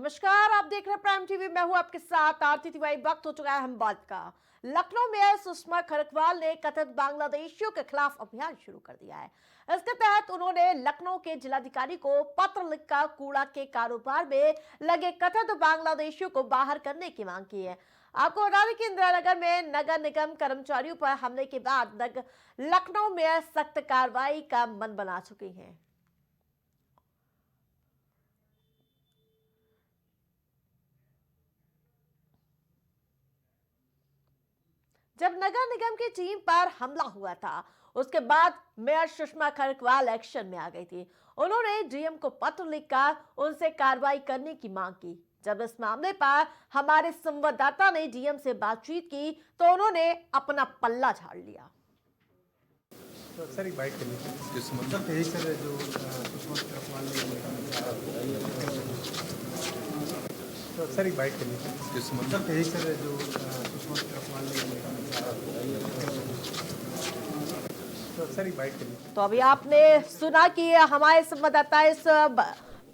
नमस्कार, आप देख रहे हैं प्राइम टीवी। मैं हूं आपके साथ आरती तिवारी। वक्त हो चुका है हम बात का। लखनऊ मेयर सुषमा खरकवाल ने कथित बांग्लादेशियों के खिलाफ अभियान शुरू कर दिया है। इसके तहत उन्होंने लखनऊ के जिलाधिकारी को पत्र लिखकर कूड़ा के कारोबार में लगे कथित बांग्लादेशियों को बाहर करने की मांग की है। आपको बता दें कि इंदिरा नगर में नगर निगम कर्मचारियों पर हमले के बाद लखनऊ मेयर सख्त कार्रवाई का मन बना चुकी है। जब नगर निगम की टीम पर हमला हुआ था, उसके बाद मेयर सुषमा खरकवाल एक्शन में आ गई थी। उन्होंने डीएम को पत्र लिखकर उनसे कार्रवाई करने की मांग की। जब इस मामले पर हमारे संवाददाता ने डीएम से बातचीत की तो उन्होंने अपना पल्ला झाड़ लिया। तो सर एक बाइट करनी थी किस मतलब यही सर जो सुषमा खरकवाल तो सर एक बाइट करनी थी किस मतलब यही सर जो सुषमा खरकवाल तो सर एक बाइट करनी थी। तो अभी आपने सुना कि हमारे संवाददाता इस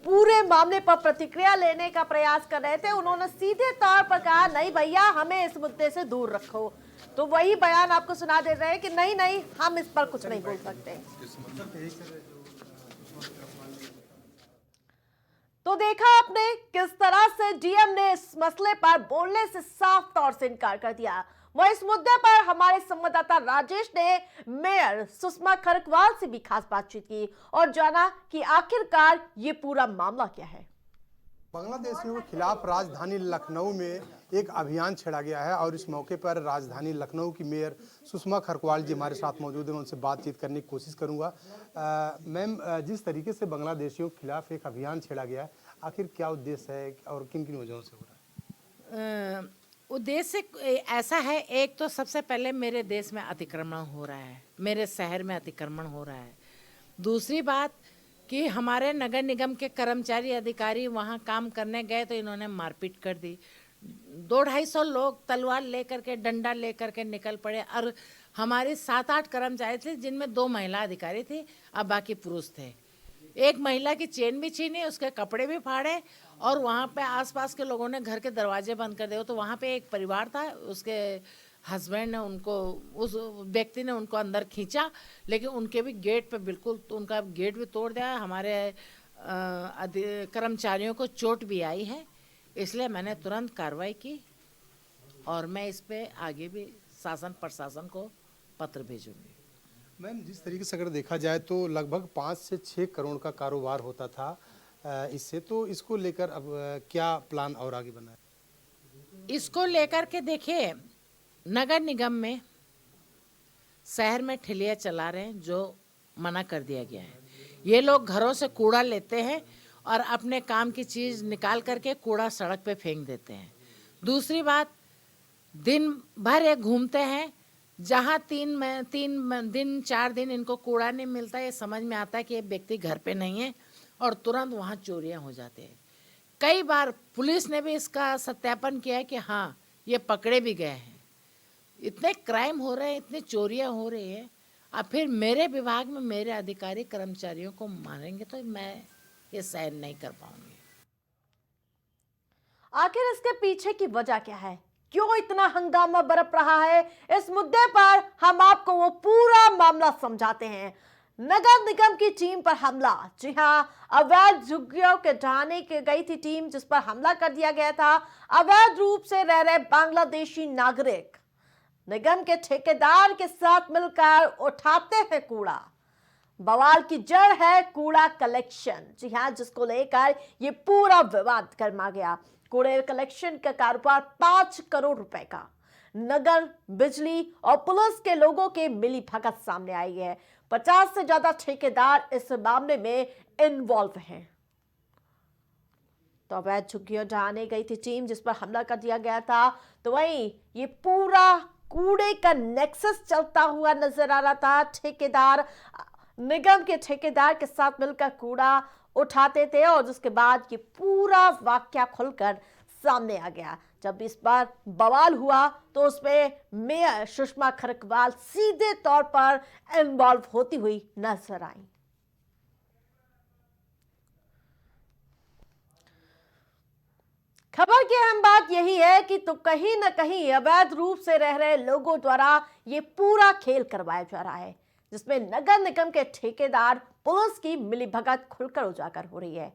पूरे मामले पर प्रतिक्रिया लेने का प्रयास कर रहे थे। उन्होंने सीधे तौर पर कहा, नहीं भैया, हमें इस मुद्दे से दूर रखो। तो वही बयान आपको सुना दे रहे हैं कि नहीं नहीं, हम इस पर कुछ नहीं बोल सकते। तो देखा आपने किस तरह से डीएम ने इस मसले पर बोलने से साफ तौर से इनकार कर दिया। वह इस मुद्दे पर हमारे संवाददाता राजेश ने मेयर सुषमा खरकवाल से भी खास बातचीत की और जाना कि आखिरकार ये पूरा मामला क्या है। बांग्लादेशियों के खिलाफ राजधानी लखनऊ में एक अभियान छेड़ा गया है और इस मौके पर राजधानी लखनऊ की मेयर सुषमा खरकवाल जी हमारे साथ मौजूद हैं। मैं उनसे बातचीत करने की कोशिश करूंगा। मैम, जिस तरीके से बांग्लादेशियों के खिलाफ एक अभियान छेड़ा गया है, आखिर क्या उद्देश्य है और किन किन वजहों से हो रहा है? उद्देश्य ऐसा है, एक तो सबसे पहले मेरे देश में अतिक्रमण हो रहा है, मेरे शहर में अतिक्रमण हो रहा है। दूसरी बात कि हमारे नगर निगम के कर्मचारी अधिकारी वहाँ काम करने गए तो इन्होंने मारपीट कर दी। 200-250 लोग तलवार लेकर के, डंडा लेकर के निकल पड़े और हमारे 7-8 कर्मचारी थे जिनमें 2 महिला अधिकारी थी और बाकी पुरुष थे। एक महिला की चेन भी छीनी, उसके कपड़े भी फाड़े और वहाँ पे आसपास के लोगों ने घर के दरवाजे बंद कर दिए। तो वहाँ पे एक परिवार था, उसके हस्बैंड ने उनको, उस व्यक्ति ने उनको अंदर खींचा, लेकिन उनके भी गेट पे बिल्कुल, तो उनका गेट भी तोड़ दिया। हमारे कर्मचारियों को चोट भी आई है, इसलिए मैंने तुरंत कार्रवाई की और मैं इस पे आगे भी शासन प्रशासन को पत्र भेजूंगी। मैम, जिस तरीके से अगर देखा जाए तो लगभग 5 से 6 करोड़ का कारोबार होता था इससे, तो इसको लेकर अब क्या प्लान और आगे बना है? इसको लेकर के देखिए, नगर निगम में शहर में ठेलियाँ चला रहे हैं जो मना कर दिया गया है। ये लोग घरों से कूड़ा लेते हैं और अपने काम की चीज़ निकाल करके कूड़ा सड़क पे फेंक देते हैं। दूसरी बात, दिन भर ये घूमते हैं, जहाँ 4 दिन इनको कूड़ा नहीं मिलता, ये समझ में आता है कि ये व्यक्ति घर पे नहीं है और तुरंत वहाँ चोरियाँ हो जाते हैं। कई बार पुलिस ने भी इसका सत्यापन किया है कि हाँ, ये पकड़े भी गए हैं। इतने क्राइम हो रहे हैं, इतनी चोरियाँ हो रही है, अब फिर मेरे विभाग में मेरे अधिकारी कर्मचारियों को मारेंगे तो मैं ये सहन नहीं कर पाऊंगी। आखिर इसके पीछे की वजह क्या है? क्यों इतना हंगामा बरप रहा है? इस मुद्दे पर हम आपको वो पूरा मामला समझाते हैं। नगर निगम की टीम पर हमला, जी हां, अवैध झुग्गियों के ढहाने के गई थी टीम जिस पर हमला कर दिया गया था। अवैध रूप से रह रहे बांग्लादेशी नागरिक निगम के ठेकेदार के साथ मिलकर उठाते हैं कूड़ा। बवाल की जड़ है कूड़ा कलेक्शन, जी हां, जिसको लेकर ये पूरा विवाद गर्मा गया। कूड़े कलेक्शन का कारोबार 5 करोड़ रुपए का। नगर, बिजली और पुलिस के लोगों के मिली भगत सामने आई है। 50 से ज्यादा ठेकेदार इस मामले में इन्वॉल्व हैं। तो अवैध झुग्गियां ढहाने गई थी टीम जिस पर हमला कर दिया गया था। तो वहीं ये पूरा कूड़े का नेक्सस चलता हुआ नजर आ रहा था। ठेकेदार निगम के ठेकेदार के साथ मिलकर कूड़ा उठाते थे और उसके बाद ये पूरा वाकया खुलकर सामने आ गया। जब इस बार बवाल हुआ तो उसमें मेयर सुषमा खरकवाल सीधे तौर पर इन्वॉल्व होती हुई नजर आई। खबर की अहम बात यही है कि तो कहीं ना कहीं अवैध रूप से रह रहे लोगों द्वारा ये पूरा खेल करवाया जा रहा है, जिसमें नगर निगम के ठेकेदार पुलिस की मिलीभगत खुलकर उजागर हो रही है।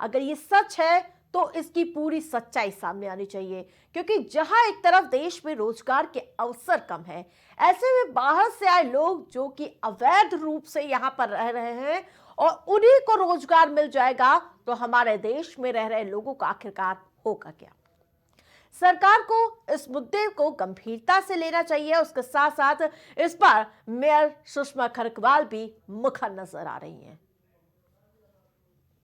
अगर ये सच है तो इसकी पूरी सच्चाई सामने आनी चाहिए, क्योंकि जहां एक तरफ देश में रोजगार के अवसर कम है, ऐसे में बाहर से आए लोग जो कि अवैध रूप से यहां पर रह रहे हैं और उन्हीं को रोजगार मिल जाएगा, तो हमारे देश में रह रहे लोगों का आखिरकार होगा क्या? सरकार को इस मुद्दे को गंभीरता से लेना चाहिए। उसके साथ साथ इस पर मेयर सुषमा खरकवाल भी मुखर नजर आ रही हैं।